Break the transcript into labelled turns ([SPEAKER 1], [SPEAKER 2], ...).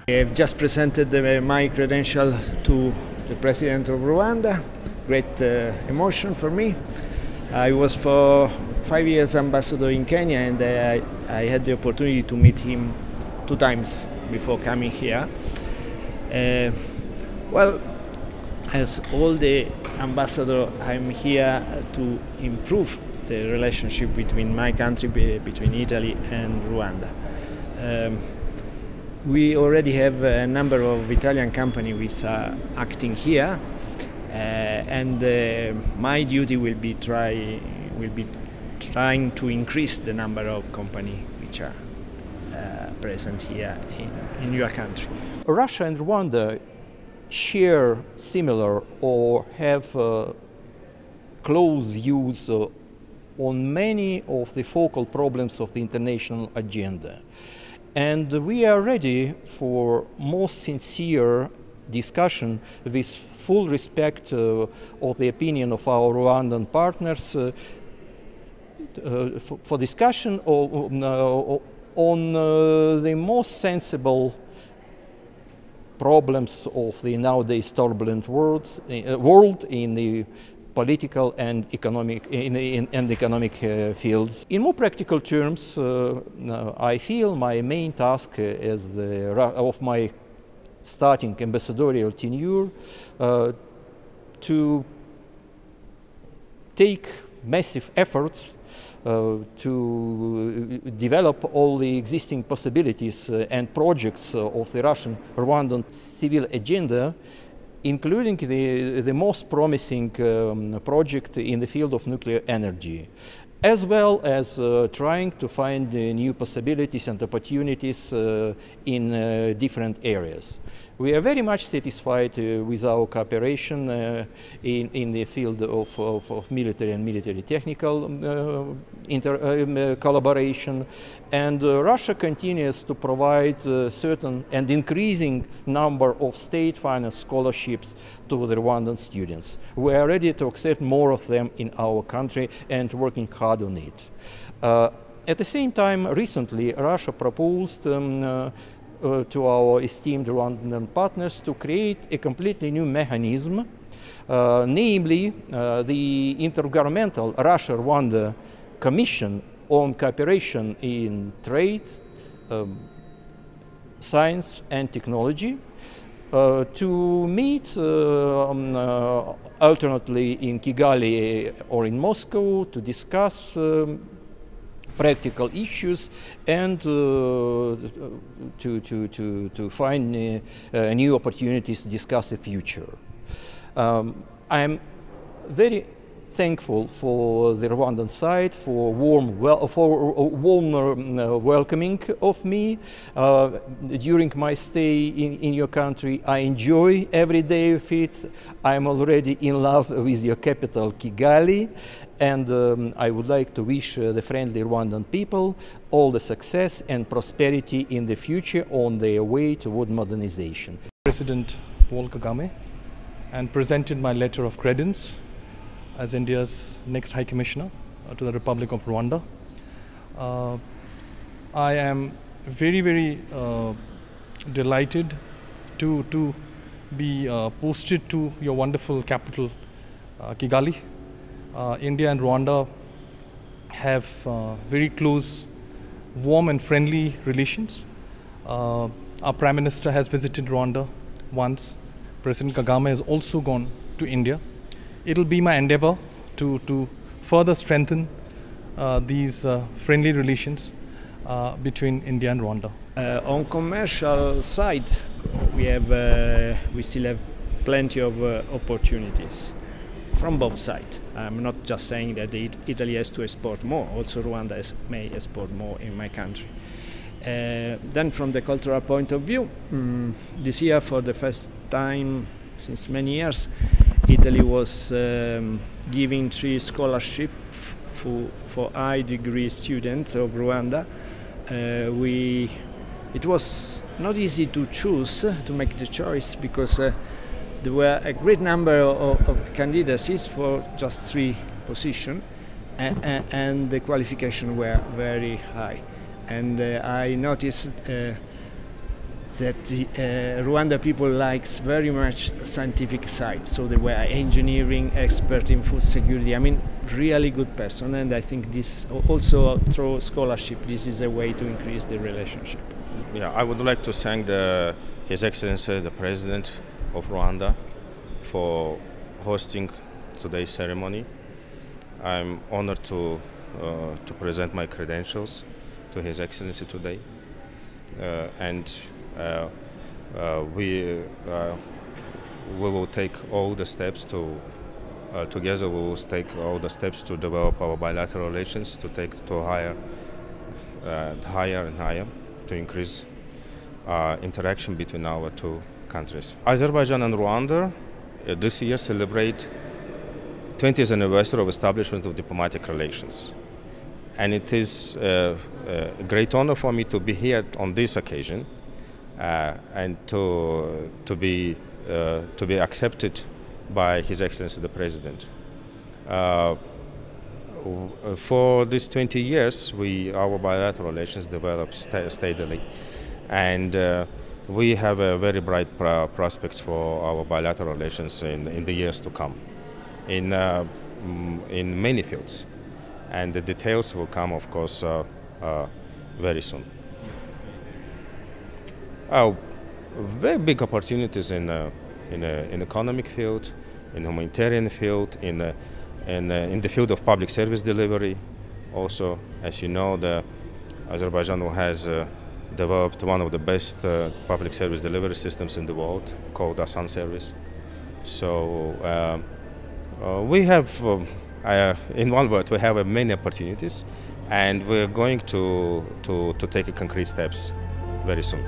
[SPEAKER 1] I've just presented my credential to the President of Rwanda. Great emotion for me. I was for 5 years ambassador in Kenya, and I had the opportunity to meet him 2 times before coming here. Well, as all the ambassador, I'm here to improve the relationship between my country, between Italy and Rwanda. We already have a number of Italian companies which are acting here, and my duty will be trying to increase the number of companies which are present here in your country.
[SPEAKER 2] Russia and Rwanda share similar or have close views on many of the focal problems of the international agenda. And we are ready for most sincere discussion with full respect of the opinion of our Rwandan partners for discussion on the most sensible problems of the nowadays turbulent world in the political and economic fields. In more practical terms, I feel my main task of my starting ambassadorial tenure to take massive efforts to develop all the existing possibilities and projects of the Russian-Rwandan civil agenda, including the most promising project in the field of nuclear energy, as well as trying to find new possibilities and opportunities in different areas. We are very much satisfied with our cooperation in the field of military and military technical collaboration, and Russia continues to provide certain and increasing number of state-financed scholarships to the Rwandan students. We are ready to accept more of them in our country and working hard on it. At the same time, recently Russia proposed to our esteemed Rwandan partners to create a completely new mechanism, namely the Intergovernmental Russia-Rwanda Commission on Cooperation in Trade, Science and Technology, to meet alternately in Kigali or in Moscow to discuss practical issues and to find new opportunities to discuss the future. I'm very thankful for the Rwandan side for warm welcoming of me during my stay in your country. I enjoy every day of it. I'm already in love with your capital, Kigali, and I would like to wish the friendly Rwandan people all the success and prosperity in the future on their way toward modernization.
[SPEAKER 3] President Paul Kagame, and presented my letter of credence as India's next High Commissioner to the Republic of Rwanda. I am very delighted to be posted to your wonderful capital, Kigali. India and Rwanda have very close, warm and friendly relations. Our Prime Minister has visited Rwanda once. President Kagame has also gone to India. It'll be my endeavor to further strengthen these friendly relations between India and Rwanda.
[SPEAKER 1] On commercial side, we still have plenty of opportunities from both sides. I'm not just saying that Italy has to export more, also Rwanda may export more in my country. Then from the cultural point of view, this year for the first time since many years, Italy was giving 3 scholarships for high degree students of Rwanda. It was not easy to choose, to make the choice, because there were a great number of candidacies for just 3 positions, and the qualifications were very high. And I noticed that the Rwanda people likes very much scientific side. So they were engineering expert in food security. I mean, really good person. And I think this also through scholarship, this is a way to increase the relationship.
[SPEAKER 4] Yeah, I would like to thank His Excellency, the President of Rwanda, for hosting today's ceremony. I'm honored to present my credentials to His Excellency today, and we will take all the steps to together. We will take all the steps to develop our bilateral relations, to take to higher and higher, to increase interaction between our two countries. Azerbaijan and Rwanda this year celebrate 20th anniversary of establishment of diplomatic relations, and it is a great honor for me to be here on this occasion and to be accepted by His Excellency the President. For these 20 years, our bilateral relations developed steadily, and we have a very bright prospects for our bilateral relations in the years to come, in many fields, and the details will come, of course, very soon. Very big opportunities in economic field, in humanitarian field, in the field of public service delivery. Also, as you know, Azerbaijan has developed one of the best public service delivery systems in the world, called Asan Service. So we have, in one word, we have many opportunities, and we're going to take concrete steps very soon.